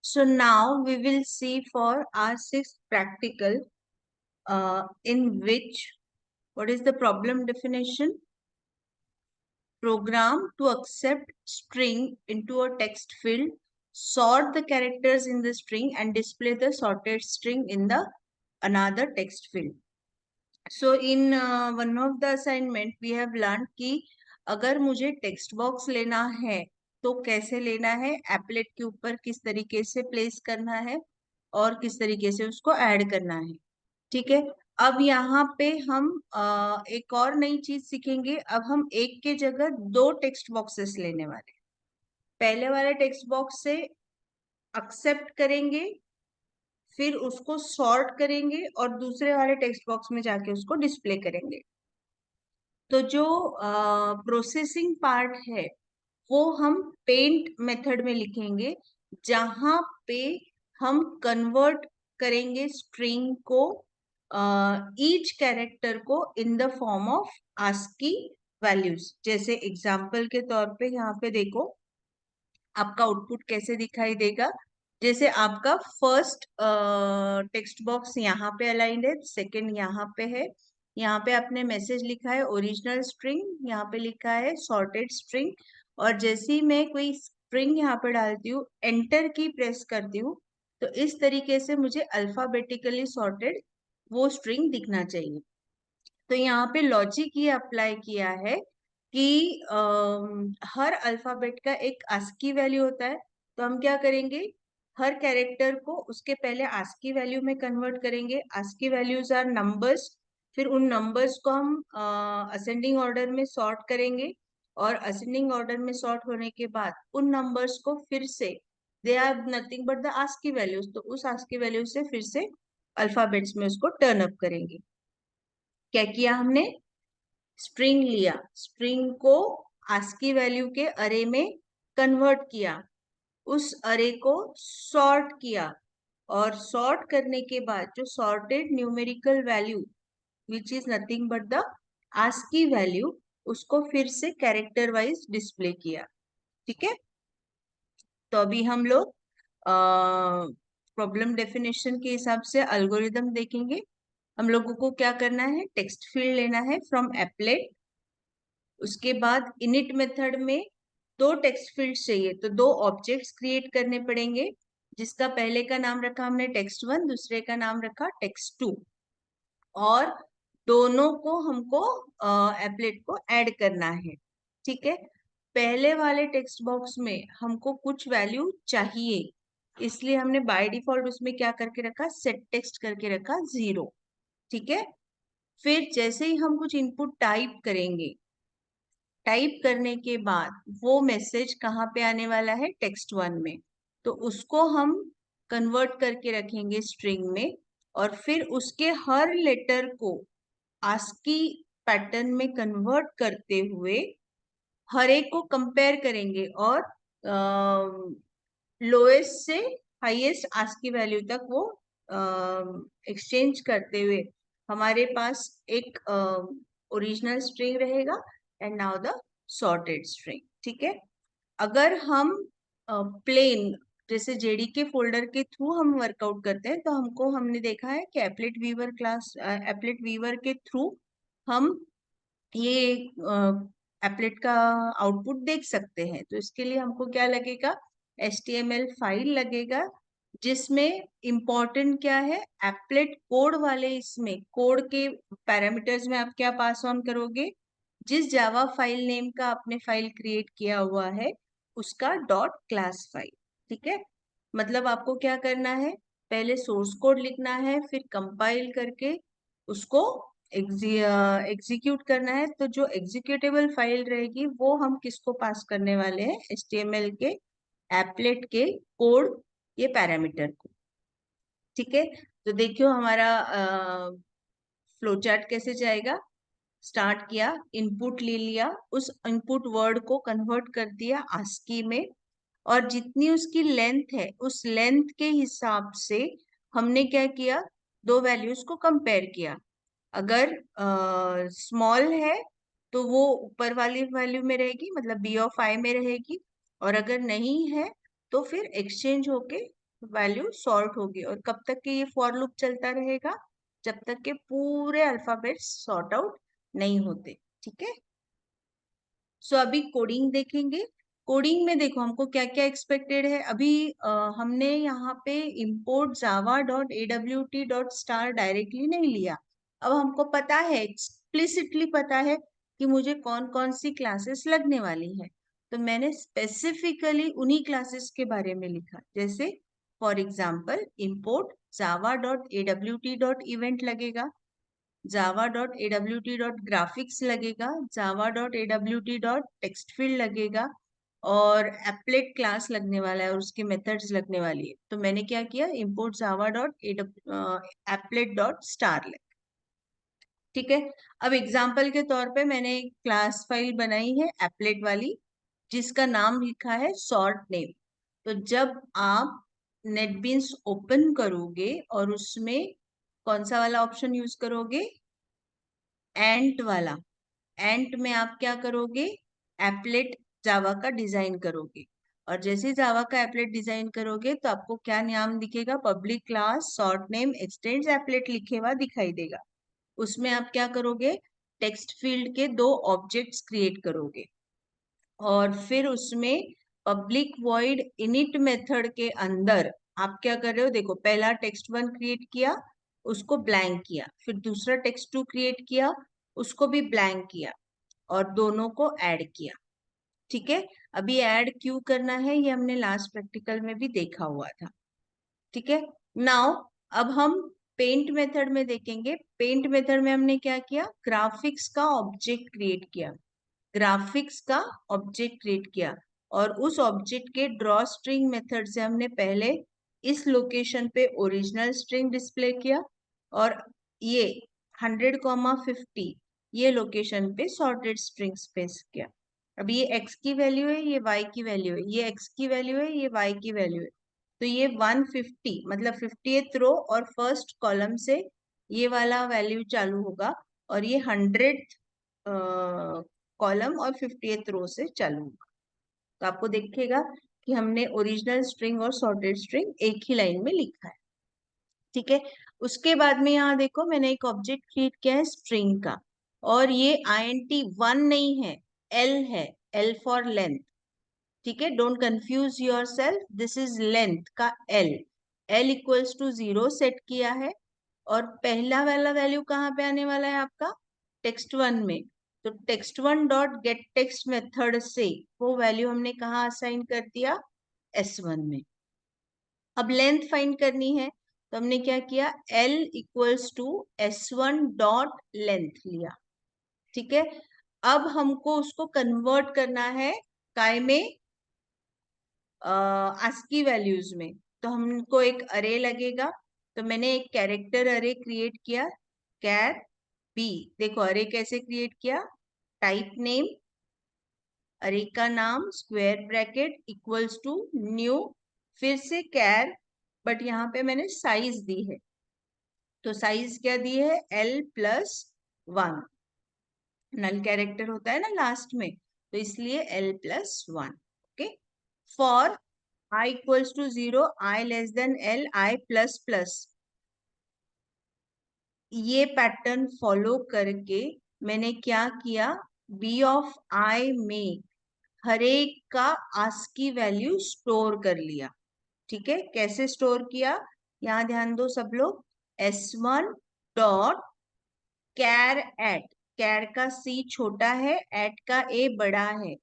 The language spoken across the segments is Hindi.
So now we will see for our sixth practical, in which what is the problem definition? Program to accept string into a text field, sort the characters in the string and display the sorted string in the another text field. So in one of the assignment we have learned कि अगर मुझे टेक्स्ट बॉक्स लेना है तो कैसे लेना है, एप्लेट के ऊपर किस तरीके से प्लेस करना है और किस तरीके से उसको ऐड करना है। ठीक है, अब यहाँ पे हम एक और नई चीज सीखेंगे। अब हम एक के जगह दो टेक्स्ट बॉक्सेस लेने वाले हैं। पहले वाले टेक्स्ट बॉक्स से एक्सेप्ट करेंगे, फिर उसको सॉर्ट करेंगे और दूसरे वाले टेक्स्ट बॉक्स में जाके उसको डिस्प्ले करेंगे। तो जो प्रोसेसिंग पार्ट है वो हम पेंट मेथड में लिखेंगे, जहां पे हम कन्वर्ट करेंगे स्ट्रिंग को, ईच कैरेक्टर को in the form of ASCII values. जैसे एग्जांपल के तौर पे यहाँ पे देखो आपका आउटपुट कैसे दिखाई देगा। जैसे आपका फर्स्ट टेक्स्ट बॉक्स यहाँ पे अलाइंड है, सेकंड यहाँ पे है। यहाँ पे आपने मैसेज लिखा है ओरिजिनल स्ट्रिंग, यहाँ पे लिखा है सॉर्टेड स्ट्रिंग। और जैसे ही मैं कोई स्ट्रिंग यहाँ पे डालती हूँ, एंटर की प्रेस करती हूँ, तो इस तरीके से मुझे अल्फाबेटिकली सॉर्टेड वो स्ट्रिंग दिखना चाहिए। तो यहाँ पे लॉजिक ये अप्लाई किया है कि हर अल्फाबेट का एक आस्की वैल्यू होता है। तो हम क्या करेंगे, हर कैरेक्टर को उसके पहले आस्की वैल्यू में कन्वर्ट करेंगे। आस्की वैल्यूज आर नंबर्स, फिर उन नंबर्स को हम असेंडिंग ऑर्डर में सॉर्ट करेंगे और असेंडिंग ऑर्डर में सॉर्ट होने के बाद उन नंबर्स को फिर से, they are nothing but the ASCII values, तो उस आस्की वैल्यू से फिर से अल्फाबेट्स में उसको टर्न अप करेंगे। क्या किया हमने, स्ट्रिंग लिया, स्ट्रिंग को आस्की वैल्यू के अरे में कन्वर्ट किया, उस अरे को सॉर्ट किया और सॉर्ट करने के बाद जो sorted numerical value which is nothing but the ASCII value, उसको फिर से कैरेक्टर वाइज डिस्प्ले किया। ठीक है, तो अभी हम लोग प्रॉब्लम डेफिनेशन के हिसाब से अल्गोरिदम देखेंगे। हम लोगों को क्या करना है, टेक्स्ट फील्ड लेना है फ्रॉम एप्लेट। उसके बाद इनिट मेथड में दो टेक्स्ट फील्ड्स चाहिए, तो दो ऑब्जेक्ट्स क्रिएट करने पड़ेंगे, जिसका पहले का नाम रखा हमने टेक्स्ट वन, दूसरे का नाम रखा टेक्स्ट टू। और दोनों को हमको एप्लेट को ऐड करना है। ठीक है, पहले वाले टेक्स्ट बॉक्स में हमको कुछ वैल्यू चाहिए, इसलिए हमने बाय डिफॉल्ट उसमें क्या करके रखा, सेट टेक्स्ट करके रखा 0। ठीक है, फिर जैसे ही हम कुछ इनपुट टाइप करेंगे, टाइप करने के बाद वो मैसेज कहाँ पे आने वाला है, टेक्स्ट वन में, तो उसको हम कन्वर्ट करके रखेंगे स्ट्रिंग में। और फिर उसके हर लेटर को आस्की पैटर्न में कन्वर्ट करते हुए हर एक को कंपेयर करेंगे और लोएस्ट से हाईएस्ट आस्की वैल्यू तक वो एक्सचेंज करते हुए हमारे पास एक ओरिजिनल स्ट्रिंग रहेगा and now the sorted string. ठीक है, अगर हम प्लेन जैसे जेडीके फोल्डर के थ्रू हम वर्कआउट करते हैं, तो हमने देखा है कि applet viewer class, applet viewer के थ्रू हम ये एप्लेट का आउटपुट देख सकते हैं। तो इसके लिए हमको क्या लगेगा, HTML फाइल लगेगा, जिसमें इम्पोर्टेंट क्या है, एप्लेट कोड वाले, इसमें कोड के पैरामीटर्स में आप क्या पास ऑन करोगे, जिस जावा फाइल नेम का आपने फाइल क्रिएट किया हुआ है उसका डॉट क्लास फाइल। ठीक है, मतलब आपको क्या करना है, पहले सोर्स कोड लिखना है, फिर कंपाइल करके उसको एग्जीक्यूट करना है। तो जो एग्जीक्यूटेबल फाइल रहेगी वो हम किसको पास करने वाले हैं, HTML के एप्लेट के कोड ये पैरामीटर को। ठीक है, तो देखियो हमारा फ्लो चार्ट कैसे जाएगा। स्टार्ट किया, इनपुट ले लिया, उस इनपुट वर्ड को कन्वर्ट कर दिया आस्की में, और जितनी उसकी लेंथ है उस लेंथ के हिसाब से हमने क्या किया, दो वैल्यूज को कंपेयर किया। अगर स्मॉल है तो वो ऊपर वाली वैल्यू में रहेगी, मतलब B of I में रहेगी, और अगर नहीं है तो फिर एक्सचेंज होके वैल्यू सॉर्ट होगी। और कब तक के ये फॉर लूप चलता रहेगा? जब तक के पूरे अल्फाबेट्स सॉर्ट आउट नहीं होते। ठीक है, सो अभी कोडिंग देखेंगे। कोडिंग में देखो हमको क्या क्या एक्सपेक्टेड है। अभी हमने यहाँ पे import java.awt.star डायरेक्टली नहीं लिया। अब हमको पता है, एक्सप्लिसिटली पता है कि मुझे कौन कौन सी क्लासेस लगने वाली है, तो मैंने स्पेसिफिकली उन्हीं क्लासेस के बारे में लिखा। जैसे फॉर एग्जाम्पल import java.awt.event लगेगा, java.awt.graphics लगेगा, java.awt.textfield लगेगा, और applet क्लास लगने वाला है और उसकी मेथड्स लगने वाली है। तो मैंने क्या किया, import java.applet.star लिखा। ठीक है, अब एग्जाम्पल के तौर पे मैंने एक क्लास फाइल बनाई है applet वाली, जिसका नाम लिखा है sort name। तो जब आप नेटबीन्स ओपन करोगे और उसमें कौन सा वाला ऑप्शन यूज करोगे, एंट वाला, एंट में आप क्या करोगे, एप्लेट जावा का डिजाइन करोगे। और जैसे जावा का एप्लेट डिजाइन करोगे तो आपको क्या नाम दिखेगा, public class sort name x tends applet लिखे हुआ दिखाई देगा। उसमें आप क्या करोगे, टेक्स्ट फील्ड के दो ऑब्जेक्ट्स क्रिएट करोगे, और फिर उसमें पब्लिक वॉइड इनिट मेथड के अंदर आप क्या कर रहे हो, देखो पहला टेक्स्ट वन क्रिएट किया, उसको ब्लैंक किया, फिर दूसरा टेक्स्ट टू क्रिएट किया, उसको भी ब्लैंक किया, और दोनों को ऐड किया। ठीक है, अभी ऐड क्यों करना है ये हमने लास्ट प्रैक्टिकल में भी देखा हुआ था। ठीक है, नाउ अब हम पेंट मेथड में देखेंगे। पेंट मेथड में हमने क्या किया, ग्राफिक्स का ऑब्जेक्ट क्रिएट किया, ग्राफिक्स का ऑब्जेक्ट क्रिएट किया, और उस ऑब्जेक्ट के ड्रॉ स्ट्रिंग मेथड से हमने पहले इस लोकेशन पे ओरिजिनल स्ट्रिंग डिस्प्ले किया, और ये 100,50 ये लोकेशन पे सॉर्टेड स्ट्रिंग स्पेस किया। अब ये x की वैल्यू है, ये y की वैल्यू है, ये x की वैल्यू है, ये y की वैल्यू है। तो ये 150 मतलब 50th रो और फर्स्ट कॉलम से ये वाला वैल्यू चालू होगा, और ये 100th कॉलम और 50th रो से चालू होगा। तो आपको दिखेगा कि हमने ओरिजिनल स्ट्रिंग और सॉर्टेड स्ट्रिंग एक ही लाइन में लिखा है। ठीक है, उसके बाद में यहाँ देखो मैंने एक ऑब्जेक्ट क्रिएट किया है स्ट्रिंग का, और ये int1 नहीं है, l है, l फॉर लेंथ। ठीक है, don't confuse your self, this is length का l, l equals to 0 set किया है, और पहला वाला वैल्यू कहाँ पे आने वाला है आपका, टेक्स्ट वन में। तो text one dot gate text method से वो वैल्यू हमने कहाँ असाइन कर दिया, s1 में। अब लेंथ फाइंड करनी है, तो हमने क्या किया, l equals to s1 dot length लिया। ठीक है, अब हमको उसको कन्वर्ट करना है काय में, आस्की वैल्यूज में। तो हमको एक अरे लगेगा, तो मैंने एक कैरेक्टर अरे क्रिएट किया, कैर बी। देखो अरे कैसे क्रिएट किया, टाइप नेम, अरे का नाम square bracket equals to new, फिर से कैर, बट यहाँ पे मैंने साइज दी है, तो साइज क्या दी है, l+1, नल कैरेक्टर होता है ना लास्ट में, तो इसलिए l+1। Okay, for i equals to 0, i less than l, i plus plus, ये पैटर्न फॉलो करके मैंने क्या किया, b ऑफ i में हर एक का आस्की वैल्यू स्टोर कर लिया। ठीक है, कैसे स्टोर किया, यहाँ ध्यान दो सब लोग, s1 डॉट कैर एट, कैर का c छोटा है, एट का a बड़ा है,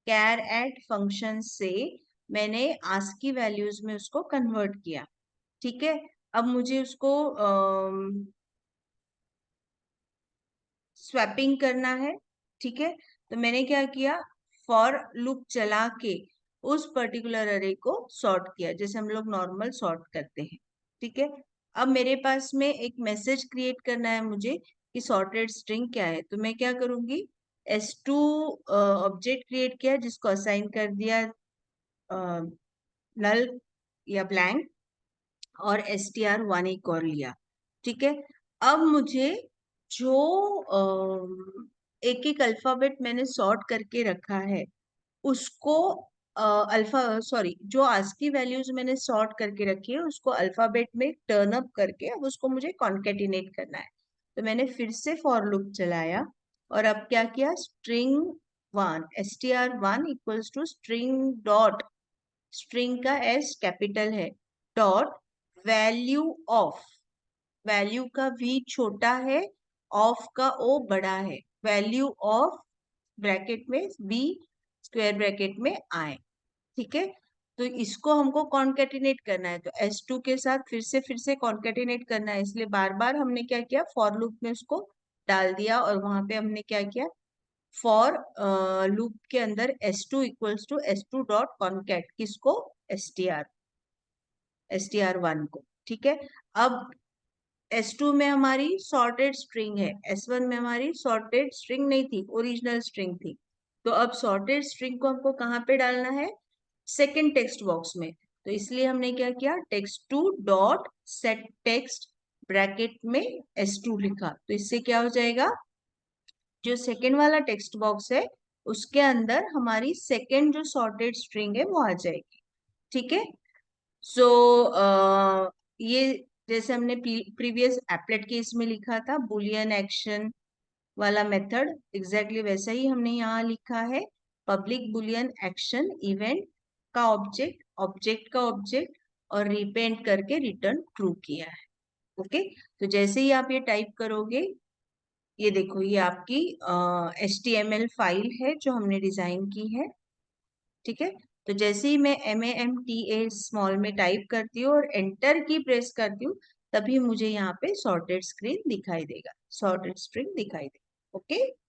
कैर एट फंक्शन से मैंने आस्की वैल्यूज में उसको कन्वर्ट किया। ठीक है, अब मुझे उसको स्वैपिंग करना है। ठीक है, तो मैंने क्या किया, फॉर लूप चला के उस पर्टिकुलर अरे को सॉर्ट किया, जैसे हम लोग नॉर्मल सॉर्ट करते हैं। ठीक है, अब मेरे पास में एक मैसेज क्रिएट करना है मुझे कि सॉर्टेड स्ट्रिंग क्या है, तो मैं क्या करूंगी, s2 ऑब्जेक्ट क्रिएट किया, जिसको असाइन कर दिया नल या ब्लैंक, और str1 एक और लिया। ठीक है, अब मुझे जो एक एक अल्फाबेट मैंने सॉर्ट करके रखा है उसको अल्फा सॉरी जो आस्की वैल्यूज मैंने सॉर्ट करके रखी है उसको अल्फाबेट में टर्न अप करके अब उसको मुझे कॉन्केटिनेट करना है। तो मैंने फिर से फॉर लूप चलाया और अब क्या किया, string one str1 equals to string dot, string का एस कैपिटल है, डॉट वैल्यू ऑफ, वैल्यू का वी छोटा है, ऑफ का ओ बड़ा है, वैल्यू ऑफ ब्रैकेट में बी स्क्वायर ब्रैकेट में आए। ठीक है, तो इसको हमको कॉन्केटिनेट करना है, तो S2 के साथ फिर से कॉन्केटिनेट करना है, इसलिए बार बार हमने क्या किया, फॉर लूप में उसको डाल दिया और वहां पे हमने क्या किया, फॉर लूप के अंदर S2 equals to S2 dot concat, किसको, str1 को। ठीक है, अब S2 में हमारी सॉर्टेड स्ट्रिंग है, S1 में हमारी सॉर्टेड स्ट्रिंग नहीं थी, ओरिजिनल स्ट्रिंग थी। तो अब सॉर्टेड स्ट्रिंग को हमको कहाँ पे डालना है, सेकेंड टेक्स्ट बॉक्स में। तो इसलिए हमने क्या किया, text2 dot set text bracket में S2 लिखा। तो इससे क्या हो जाएगा, जो सेकेंड वाला टेक्स्ट बॉक्स है उसके अंदर हमारी सेकेंड जो सॉर्टेड स्ट्रिंग है वो आ जाएगी। ठीक है, सो ये जैसे हमने प्रीवियस एप्लेट केस में लिखा था बुलियन एक्शन वाला मेथड, एग्जैक्टली वैसा ही हमने यहाँ लिखा है, पब्लिक बुलियन एक्शन इवेंट का ऑब्जेक्ट, ऑब्जेक्ट का ऑब्जेक्ट और रिपेंट करके रिटर्न ट्रू किया है। ओके, तो जैसे ही आप ये टाइप करोगे, ये देखो ये आपकी HTML फाइल है जो हमने डिजाइन की है। ठीक है, तो जैसे ही मैं MAMTA स्मॉल में टाइप करती हूँ और एंटर की प्रेस करती हूँ तभी मुझे यहाँ पे सॉर्टेड स्क्रीन दिखाई देगा, सॉर्टेड स्ट्रिंग दिखाई देगा। ओके।